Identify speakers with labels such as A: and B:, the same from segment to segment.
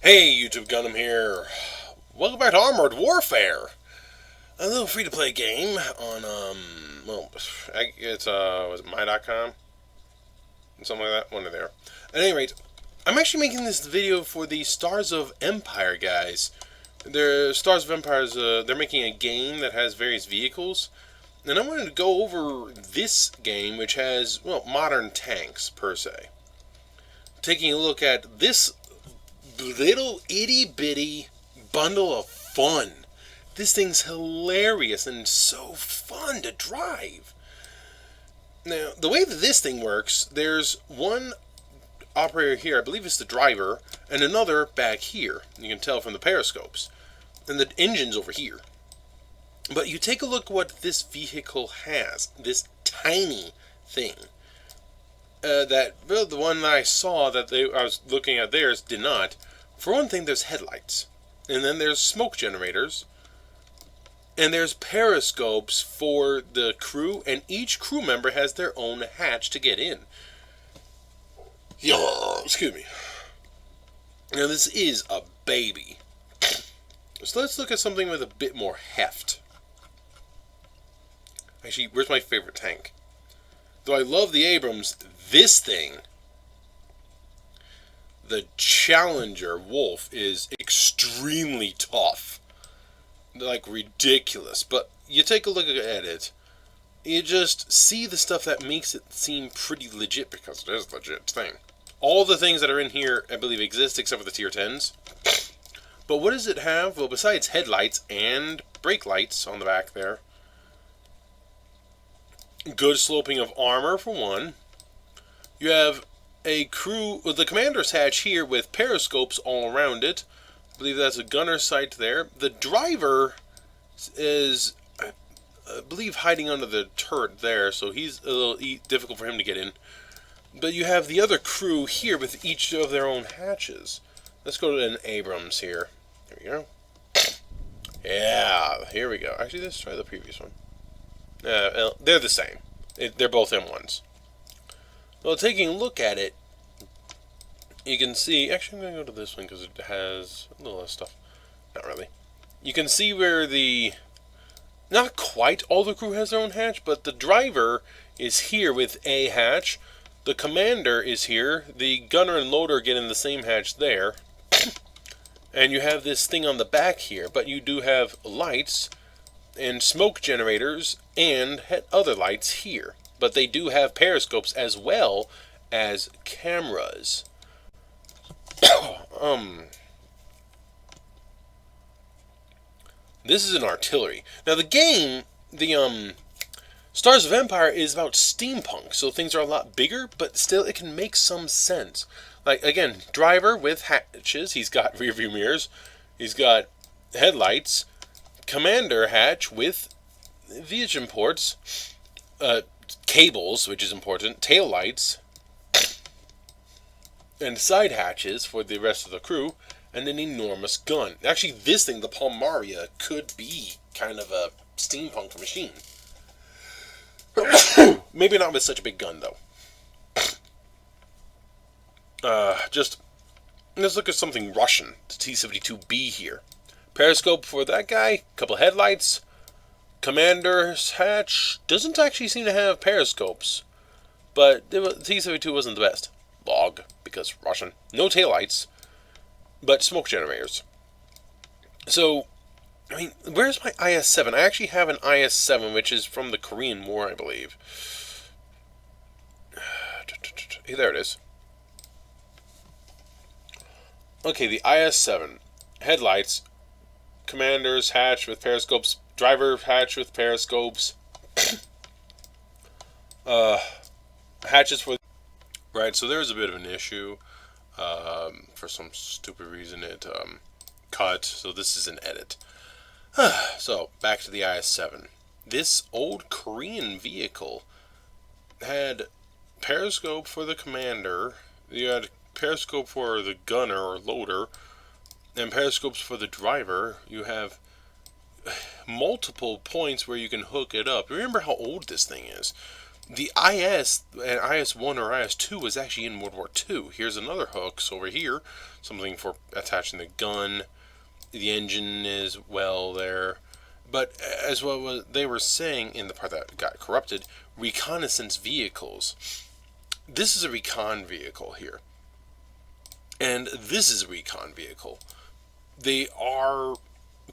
A: Hey, YouTube Gundam here. Welcome back to Armored Warfare. A little free-to-play game on, well, it's, was it my.com? Something like that, one of there. At any rate, I'm actually making this video for the Stars of Empire guys. They're Stars of Empire's, they're making a game that has various vehicles. And I wanted to go over this game, which has, well, modern tanks, per se. Taking a look at this little itty-bitty bundle of fun. This thing's hilarious and so fun to drive. Now, the way that this thing works, there's one operator here, I believe it's the driver, and another back here. You can tell from the periscopes. And the engine's over here. But you take a look at what this vehicle has. This tiny thing. The one that I saw that I was looking at theirs did not. For one thing, there's headlights. And then there's smoke generators. And there's periscopes for the crew. And each crew member has their own hatch to get in. Excuse me. Now, this is a baby. So let's look at something with a bit more heft. Actually, where's my favorite tank? Though I love the Abrams, this thing, the Challenger Wolf, is extremely tough. Like, ridiculous. But you take a look at it, you just see the stuff that makes it seem pretty legit, because it is a legit thing. All the things that are in here, I believe, exist, except for the tier 10s. But what does it have? Well, besides headlights and brake lights on the back there, good sloping of armor, for one. You have a crew with the commander's hatch here with periscopes all around it. I believe that's a gunner sight there. The driver is, I believe, hiding under the turret there, so he's a little difficult for him to get in. But you have the other crew here with each of their own hatches. Let's go to an Abrams here. There we go. Yeah, here we go. Actually, let's try the previous one. They're the same. They're both M1s. Well, taking a look at it, you can see... Actually, I'm going to go to this one because it has a little less stuff. Not really. You can see where the... Not quite all the crew has their own hatch, but the driver is here with a hatch. The commander is here. The gunner and loader get in the same hatch there. And you have this thing on the back here, but you do have lights and smoke generators and other lights here. But they do have periscopes as well as cameras. This is an artillery. Now the game, the Stars of Empire, is about steampunk, so things are a lot bigger, but still it can make some sense. Like, again, driver with hatches, he's got rear view mirrors, he's got headlights, commander hatch with vision ports, cables, which is important, tail lights, and side hatches for the rest of the crew, and an enormous gun. Actually, this thing, the Palmaria, could be kind of a steampunk machine. Maybe not with such a big gun, though. Let's look at something Russian, the T-72B here. Periscope for that guy, couple headlights. Commander's hatch doesn't actually seem to have periscopes, but the T-72 wasn't the best. Log, because Russian. No taillights, but smoke generators. So, I mean, where's my IS-7? I actually have an IS-7, which is from the Korean War, I believe. Hey, there it is. Okay, the IS-7. Headlights. Commander's hatch with periscopes. Driver hatch with periscopes. Hatches for... Right, so there's a bit of an issue. For some stupid reason it cut, so this is an edit. So, back to the IS-7. This old Korean vehicle had periscope for the commander. You had periscope for the gunner or loader, and periscopes for the driver. You have multiple points where you can hook it up. Remember how old this thing is. The IS and IS-1 or IS-2 was actually in World War II. Here's another hooks over here, something for attaching the gun. The engine is well there. But as well as they were saying in the part that got corrupted, reconnaissance vehicles. This is a recon vehicle here. And this is a recon vehicle. They are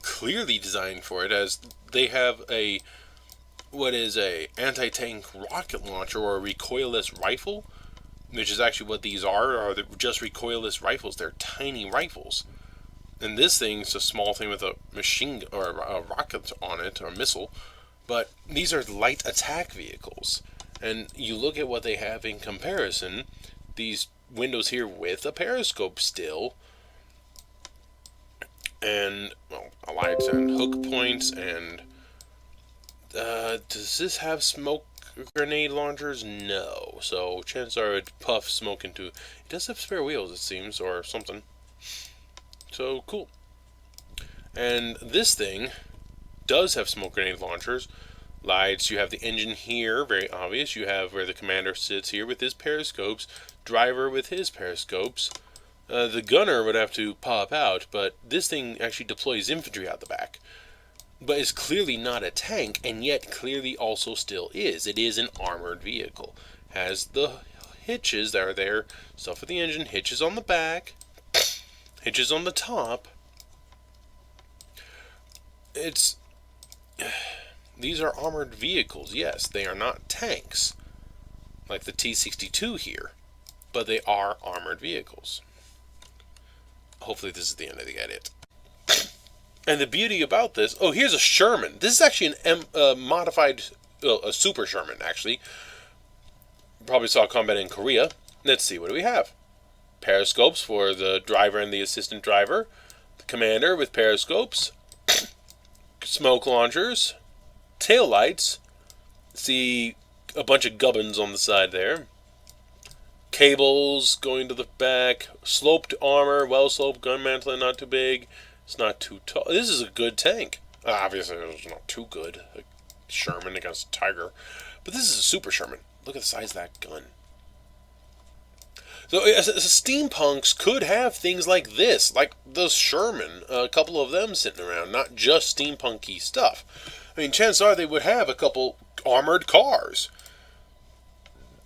A: clearly designed for it, as they have a anti-tank rocket launcher or a recoilless rifle, which is actually what these are just recoilless rifles. They're tiny rifles. And this thing's a small thing with a machine or a rocket on it, or a missile. But these are light attack vehicles. And you look at what they have in comparison, these windows here with a periscope still, and lights and hook points, and does this have smoke grenade launchers? No. So chances are it puffs smoke into. It does have spare wheels, it seems, or something. So cool. And this thing does have smoke grenade launchers. Lights. You have the engine here, very obvious. You have where the commander sits here with his periscopes. Driver with his periscopes. The gunner would have to pop out, but this thing actually deploys infantry out the back. But it's clearly not a tank, and yet clearly also still is. It is an armored vehicle. Has the hitches that are there, stuff for the engine, hitches on the back, hitches on the top. These are armored vehicles, yes. They are not tanks, like the T-62 here, but they are armored vehicles. Hopefully this is the end of the edit. And the beauty about this, here's a Sherman. This is actually a modified, a Super Sherman, actually. Probably saw combat in Korea. Let's see, what do we have? Periscopes for the driver and the assistant driver. The commander with periscopes. Smoke launchers. Tail lights. See a bunch of gubbins on the side there. Cables going to the back. Sloped armor, well-sloped gun mantling, not too big. It's not too tall. This is a good tank. Obviously, it's not too good. A Sherman against a Tiger. But this is a Super Sherman. Look at the size of that gun. So, steampunks could have things like this. Like the Sherman. A couple of them sitting around. Not just steampunky stuff. I mean, chances are they would have a couple armored cars.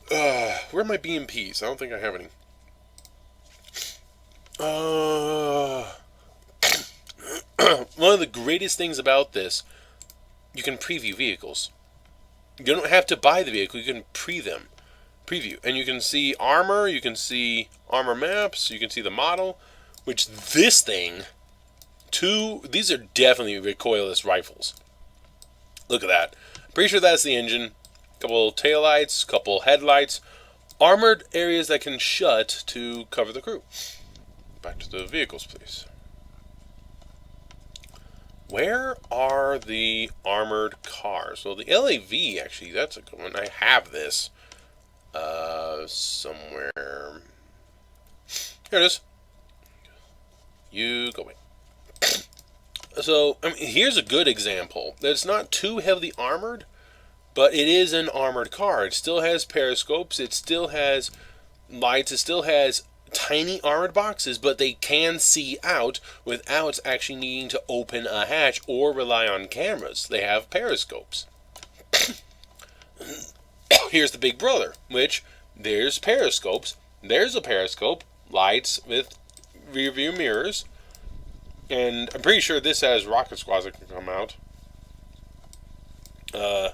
A: Where are my Bmps? I don't think I have any. One of the greatest things about this, you can preview vehicles. You don't have to buy the vehicle, you can preview. And you can see armor, you can see armor maps, you can see the model, which this thing, these are definitely recoilless rifles. Look at that. Pretty sure that's the engine. Couple taillights, couple headlights, armored areas that can shut to cover the crew. Back to the vehicles, please. Where are the armored cars? Well, the LAV, actually, that's a good one. I have this somewhere. Here it is. You go away. So, I mean, here's a good example. It's not too heavily armored, but it is an armored car. It still has periscopes. It still has lights. It still has tiny armored boxes, but they can see out without actually needing to open a hatch or rely on cameras. They have periscopes. Here's the big brother, which there's periscopes. There's a periscope, lights with rear view mirrors, and I'm pretty sure this has rocket squads that can come out. I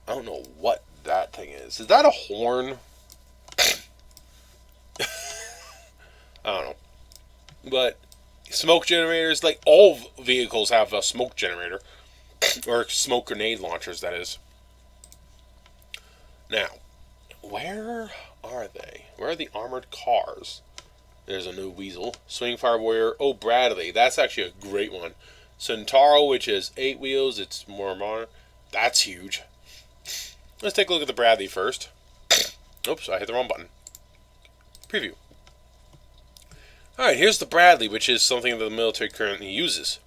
A: don't know what that thing is. Is that a horn? I don't know. But smoke generators, like all vehicles have a smoke generator. Or smoke grenade launchers, that is. Now, where are they? Where are the armored cars? There's a new Weasel. Swingfire Warrior. Oh, Bradley. That's actually a great one. Centauro, which is 8 wheels. It's more modern. That's huge. Let's take a look at the Bradley first. Oops, I hit the wrong button. Preview. Alright, here's the Bradley, which is something that the military currently uses.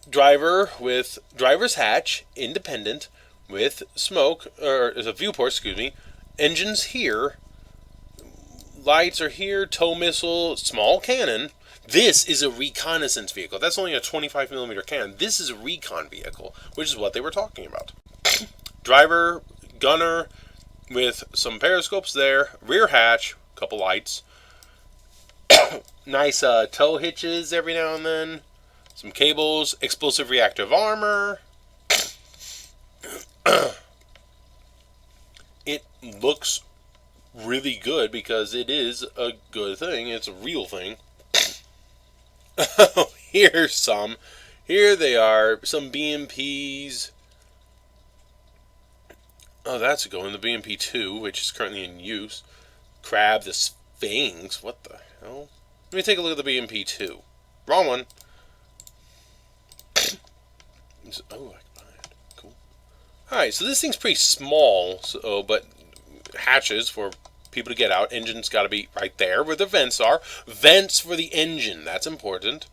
A: Driver with driver's hatch, independent, with smoke, or as a viewport, excuse me. Engines here. Lights are here. Tow missile. Small cannon. This is a reconnaissance vehicle. That's only a 25mm cannon. This is a recon vehicle, which is what they were talking about. Driver, gunner, with some periscopes there. Rear hatch, couple lights. Nice tow hitches every now and then. Some cables. Explosive reactive armor. It looks really good because it is a good thing. It's a real thing. Here's some. Here they are. Some Bmps. Oh, that's going. The BMP-2, which is currently in use. Crab, the Sphinx. What the hell? Let me take a look at the BMP-2. Wrong one. Oh, I can buy it. Cool. Alright, so this thing's pretty small, but hatches for people to get out. Engine's got to be right there where the vents are. Vents for the engine. That's important.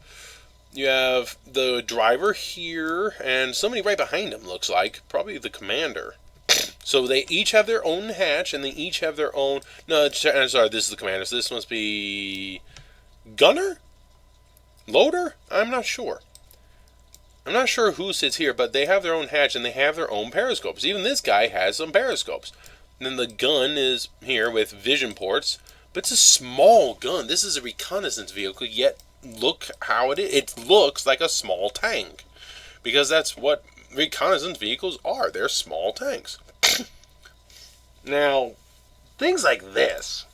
A: You have the driver here, and somebody right behind him looks like. Probably the commander. So they each have their own hatch, and they each have their own... No, I'm sorry, this is the commander. So this must be... Gunner? Loader? I'm not sure. I'm not sure who sits here, but they have their own hatch, and they have their own periscopes. Even this guy has some periscopes. And then the gun is here with vision ports. But it's a small gun. This is a reconnaissance vehicle, yet look how it is. It looks like a small tank. Because that's what reconnaissance vehicles are. They're small tanks. Now, things like this.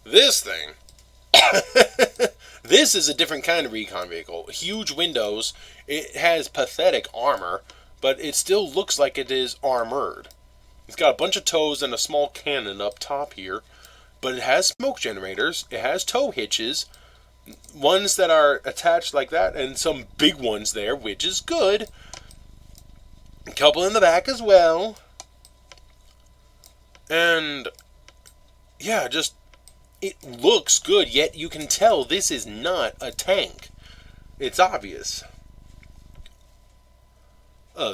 A: This thing. This is a different kind of recon vehicle. Huge windows. It has pathetic armor, but it still looks like it is armored. It's got a bunch of tows and a small cannon up top here, but it has smoke generators. It has tow hitches, ones that are attached like that, and some big ones there, which is good. A couple in the back as well. And yeah, just it looks good, yet you can tell this is not a tank. It's obvious.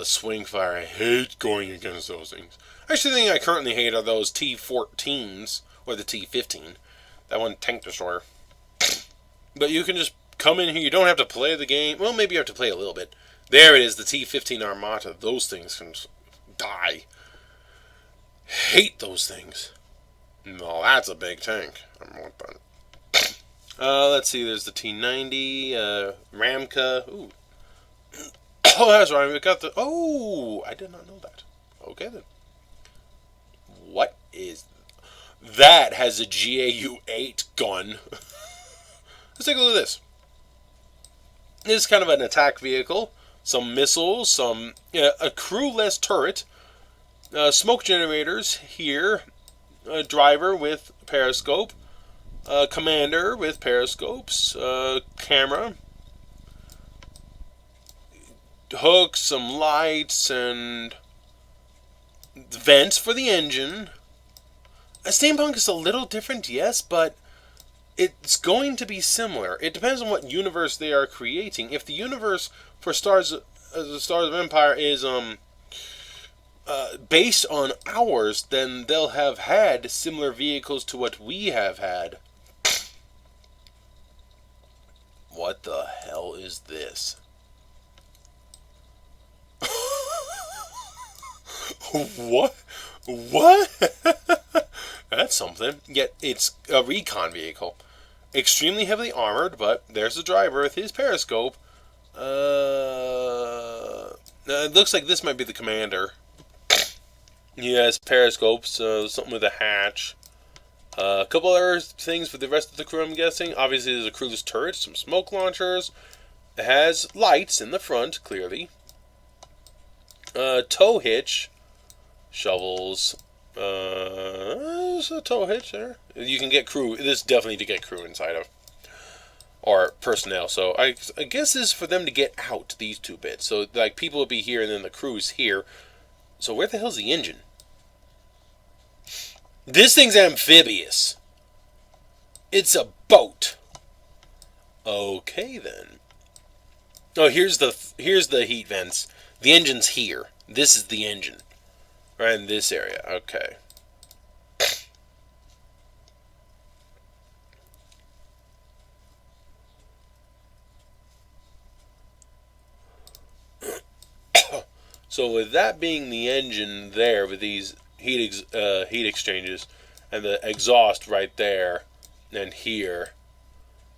A: Swing fire. I hate going against those things. Actually, the thing I currently hate are those T-14s, or the T-15. That one, tank destroyer. But you can just come in here. You don't have to play the game. Well, maybe you have to play a little bit. There it is, the T-15 Armata. Those things can die. Hate those things. No, that's a big tank. Let's see. There's the T90 Ram Cohutta. Ooh. Oh, that's right. We got the... Oh, I did not know that. Okay, then. What is... That has a GAU-8 gun. Let's take a look at this. This is kind of an attack vehicle. Some missiles, some... a crew-less turret. Smoke generators here. A driver with periscope. Commander with periscopes. Camera. Hooks, some lights, and vents for the engine. A steampunk is a little different, yes, but it's going to be similar. It depends on what universe they are creating. If the universe for Stars of Empire is based on ours, then they'll have had similar vehicles to what we have had. What the hell is this? What? That's something. Yet it's a recon vehicle. Extremely heavily armored, but there's the driver with his periscope. It looks like this might be the commander. He has periscopes, something with a hatch. A couple other things for the rest of the crew, I'm guessing. Obviously, there's a crewless turret, some smoke launchers. It has lights in the front, clearly. Tow hitch. Shovels. There's a tow hitch there. You can get crew. This is definitely to get crew inside of. Or personnel. So I guess this is for them to get out, these two bits. So, like, people will be here and then the crew's here. So where the hell's the engine? This thing's amphibious. It's a boat. Okay, then. Oh, here's the heat vents. The engine's here. This is the engine. Right in this area. Okay. So with that being the engine there, with these heat exchangers and the exhaust right there and here,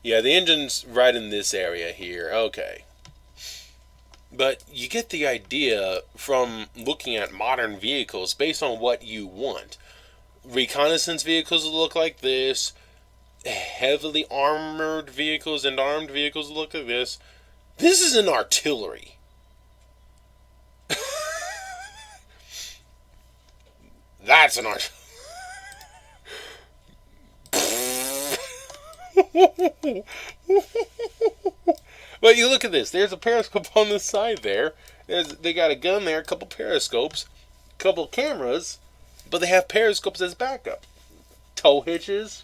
A: yeah, the engine's right in this area here. Okay, but you get the idea from looking at modern vehicles based on what you want. Reconnaissance vehicles will look like this. Heavily armored vehicles and armed vehicles will look like this. This is an artillery. That's an artillery. But you look at this. There's a periscope on the side there. They got a gun there, a couple periscopes, a couple cameras, but they have periscopes as backup. Tow hitches,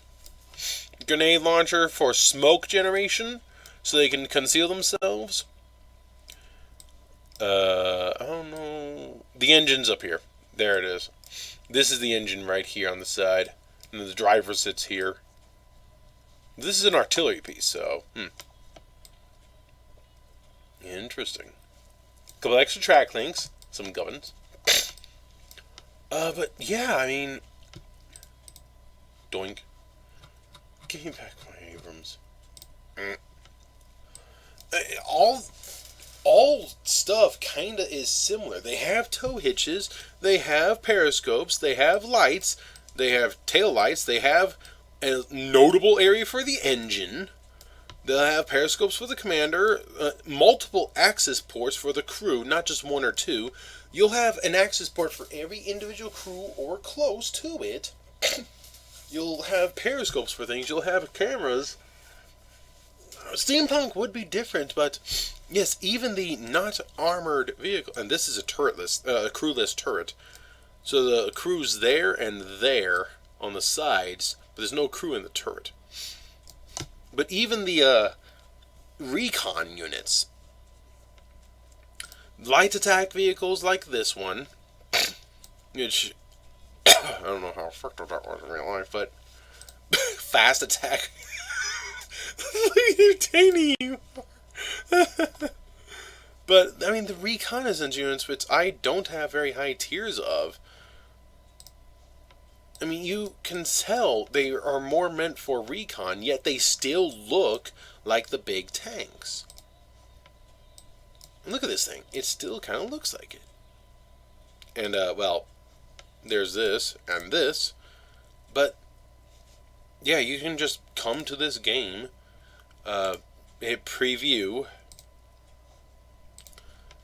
A: grenade launcher for smoke generation, so they can conceal themselves. I don't know. The engine's up here. There it is. This is the engine right here on the side, and the driver sits here. This is an artillery piece, so interesting. Couple extra track links, some guns. But yeah, I mean, doink. Give me back my Abrams. All stuff kinda is similar. They have tow hitches, they have periscopes, they have lights, they have tail lights, they have a notable area for the engine. They'll have periscopes for the commander, multiple access ports for the crew, not just one or two. You'll have an access port for every individual crew or close to it. You'll have periscopes for things. You'll have cameras. Steampunk would be different, but yes, even the not armored vehicle, and this is a turretless, crewless turret. So the crew's there and there on the sides, but there's no crew in the turret. But even the recon units, light attack vehicles like this one, which I don't know how effective that was in real life, but fast attack. Look at how tiny you are. But I mean, the reconnaissance units, which I don't have very high tiers of. I mean, you can tell they are more meant for recon, yet they still look like the big tanks. And look at this thing. It still kind of looks like it. And, well, there's this and this. But, yeah, you can just come to this game, hit preview,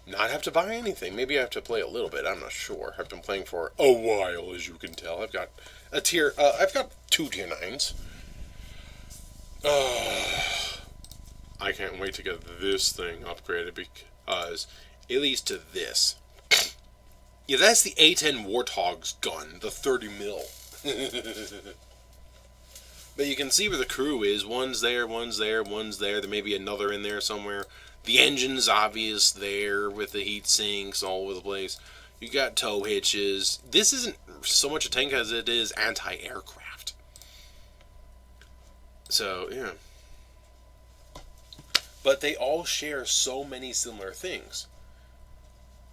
A: not have to buy anything. Maybe I have to play a little bit. I'm not sure. I've been playing for a while, as you can tell. I've got a tier. I've got 2 tier 9s. I can't wait to get this thing upgraded because at least to this. Yeah, that's the A10 Warthog's gun, the 30 mil. But you can see where the crew is. One's there, one's there, one's there. There may be another in there somewhere. The engine's obvious there with the heat sinks all over the place. You got tow hitches. This isn't so much a tank as it is anti-aircraft. So, yeah. But they all share so many similar things.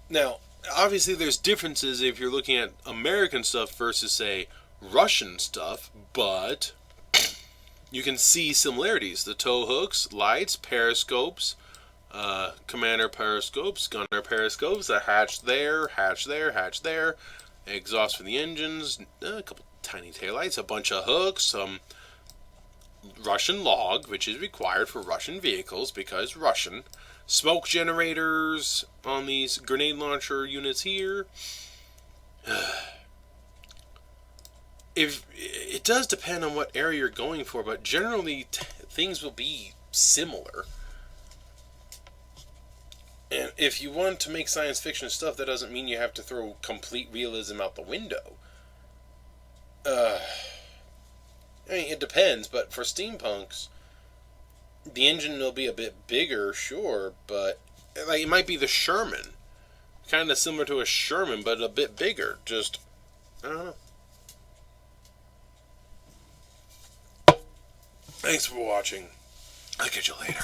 A: Now, obviously there's differences if you're looking at American stuff versus, say, Russian stuff, but you can see similarities. The tow hooks, lights, periscopes, commander periscopes, gunner periscopes, a hatch there, hatch there, hatch there, exhaust for the engines, a couple tiny taillights, a bunch of hooks, some Russian log, which is required for Russian vehicles because Russian, smoke generators on these grenade launcher units here. If it does depend on what area you're going for, but generally things will be similar. And if you want to make science fiction stuff, that doesn't mean you have to throw complete realism out the window. I mean, it depends, but for steampunks, the engine will be a bit bigger, sure, but like, it might be the Sherman. Kind of similar to a Sherman, but a bit bigger. Just, I don't know. Thanks for watching. I'll catch you later.